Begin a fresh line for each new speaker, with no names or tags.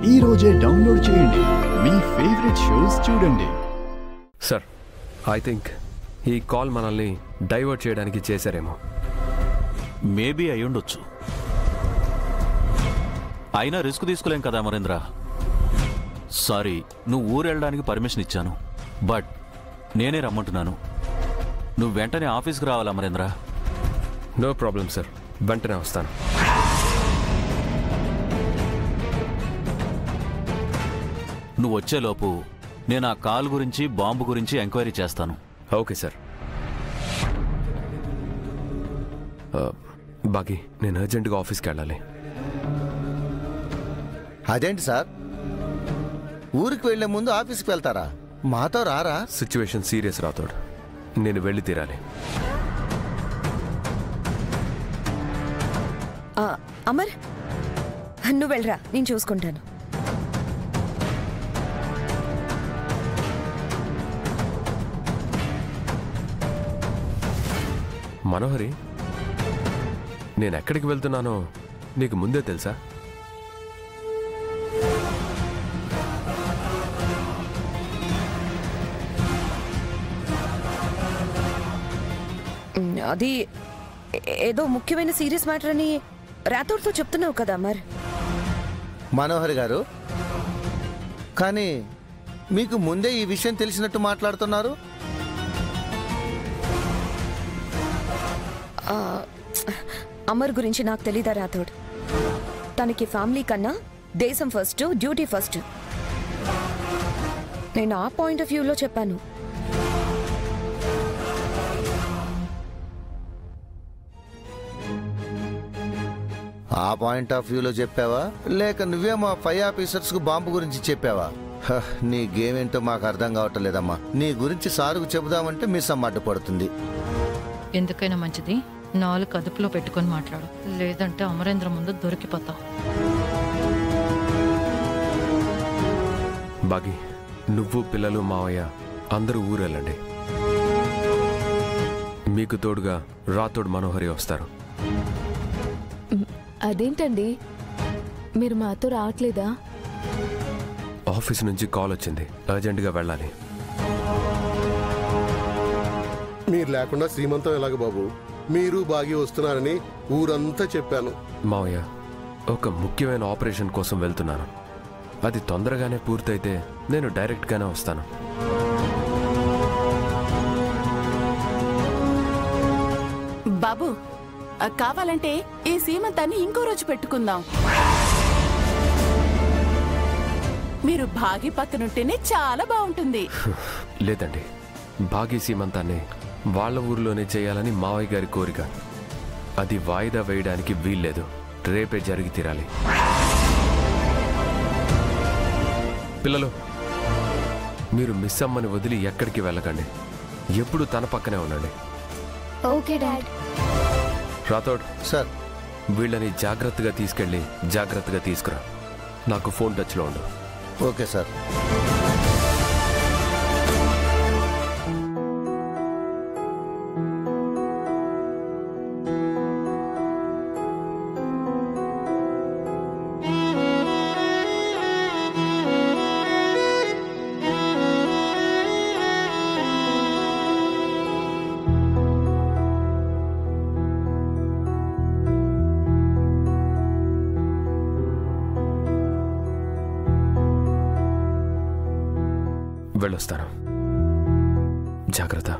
ఈ రోజే డౌన్లోడ్ చేయండి. మీ ఫేవరెట్ షోస్ చూడండి.
సార్, ఐ థింక్ ఈ కాల్ మనల్ని డైవర్ట్ చేయడానికి చేశారేమో.
మేబీ అయ్యుండొచ్చు. అయినా రిస్క్ తీసుకోలేం కదా అమరేంద్ర. సారీ, నువ్వు ఊరు వెళ్ళడానికి పర్మిషన్ ఇచ్చాను, బట్ నేనే రమ్మంటున్నాను. నువ్వు వెంటనే ఆఫీస్కి రావాలి అమరేంద్ర.
నో ప్రాబ్లం సార్, వెంటనే వస్తాను.
నువ్వు వచ్చేలోపు నేను ఆ కాల్ గురించి, బాంబు గురించి ఎంక్వైరీ చేస్తాను.
Okay sir. బాగి, నేను అర్జెంటుగా ఆఫీస్కి వెళ్ళాలి.
అదేంటి సార్, ఊరికి వెళ్లే ముందు ఆఫీస్కి వెళ్తారా? మాతో రారా?
సిచ్యువేషన్ సీరియస్ రాతోడు, నేను వెళ్ళి తీరాలి.
అమర్, నువ్వు వెళ్ళరా, నేను చూసుకుంటాను.
మనోహరి, నేను ఎక్కడికి వెళ్తున్నానో నీకు ముందే తెలుసా?
అది ఏదో ముఖ్యమైన సీరియస్ మ్యాటర్ అని రాథోడ్తో చెప్తున్నావు కదా అమర్.
మనోహర్ గారు, కానీ మీకు ముందే ఈ విషయం తెలిసినట్టు మాట్లాడుతున్నారు.
అమర్ గురించి నాకు తెలీదా రాథోడ్? తనకి ఫ్యామిలీ కన్నా దేశం ఫస్ట్, డ్యూటీ ఫస్ట్. నేను ఆ పాయింట్ ఆఫ్ వ్యూలో చెప్పాను.
ఆ పాయింట్ ఆఫ్ వ్యూలో చెప్పావా, లేక నువ్వే మా 5 ఆఫీసర్స్ కు బాంబు గురించి చెప్పావా? నీ గేమ్ ఏంటో మాకు అర్థం కావటం లేదమ్మా. నీ గురించి సారుకు చెబుదామంటే మిస్ అమ్మ అడ్డుపడుతుంది.
ఎందుకైనా మంచిది 4 అదుపులో పెట్టుకొని మాట్లాడు, లేదంటే అమరేంద్ర ముందు దొరికిపోతావు.
బాగి, నువ్వు, పిల్లలు, మావయ్య అందరూ ఊరు వెళ్ళండి. మీకు తోడుగా రాతోడు, మనోహరి వస్తారు.
అదేంటండి, మీరు మాతో రావట్లేదా?
ఆఫీస్ నుంచి కాల్ వచ్చింది, అర్జెంటుగా వెళ్ళాలి.
మీరు లేకుండా శ్రీమంతం ఎలాగ బాబు? మీరు బాగి వస్తున్నారని ఊరంతా చెప్పాను.
మావయ్య, ఒక ముఖ్యమైన ఆపరేషన్ కోసం వెళ్తున్నాను. అది తొందరగానే పూర్తయితే నేను డైరెక్ట్గానే వస్తాను.
బాబు, కావాలంటే ఈ సీమంతాన్ని ఇంకో రోజు పెట్టుకుందాం. మీరు భాగి పక్కనుంటేనే చాలా బాగుంటుంది.
లేదండి, భాగీ సీమంతాన్ని వాళ్ళ ఊరిలోనే చేయాలని మావయ్య గారి కోరిక. అది వాయిదా వేయడానికి వీల్లేదు, రేపే జరిగి తీరాలి. పిల్లలు, మీరు మిస్ అమ్మని వదిలి ఎక్కడికి వెళ్ళకండి. ఎప్పుడు తన పక్కనే ఉండండి.
Okay dad.
రాథోడ్
సార్,
వీళ్ళని జాగ్రత్తగా తీసుకెళ్ళి జాగ్రత్తగా తీసుకురా. నాకు ఫోన్ టచ్లో ఉండు.
Okay sir.
వెళ్ళొస్తాను. జాగ్రత్త.